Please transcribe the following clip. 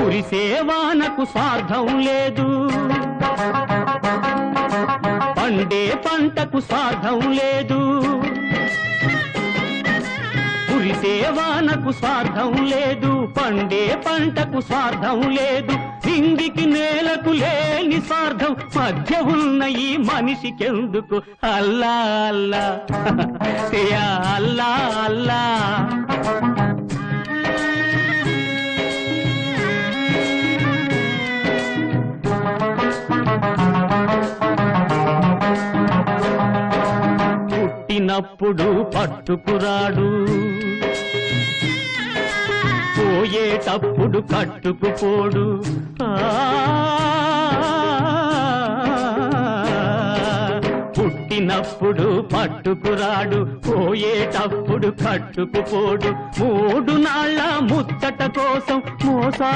కురిసేవానకు స్వార్థం లేదు, పండే పంటకు స్వార్థం లేదు. కురిసేవానకు స్వార్థం లేదు, పండే పంటకు స్వార్థం లేదు. సింగికి నేలకు లేని స్వార్థం మధ్య ఉన్న ఈ మనిషికెందుకు? అల్లా అల్లా యా అల్లా అల్లా. పుట్టినప్పుడు పట్టుకురాడు, పోయేటప్పుడు కట్టుకుపోడు. పుట్టినప్పుడు పట్టుకురాడు, పోయేటప్పుడు కట్టుకుపోడు. 3 నాళ్ళ ముచ్చట కోసం మోసా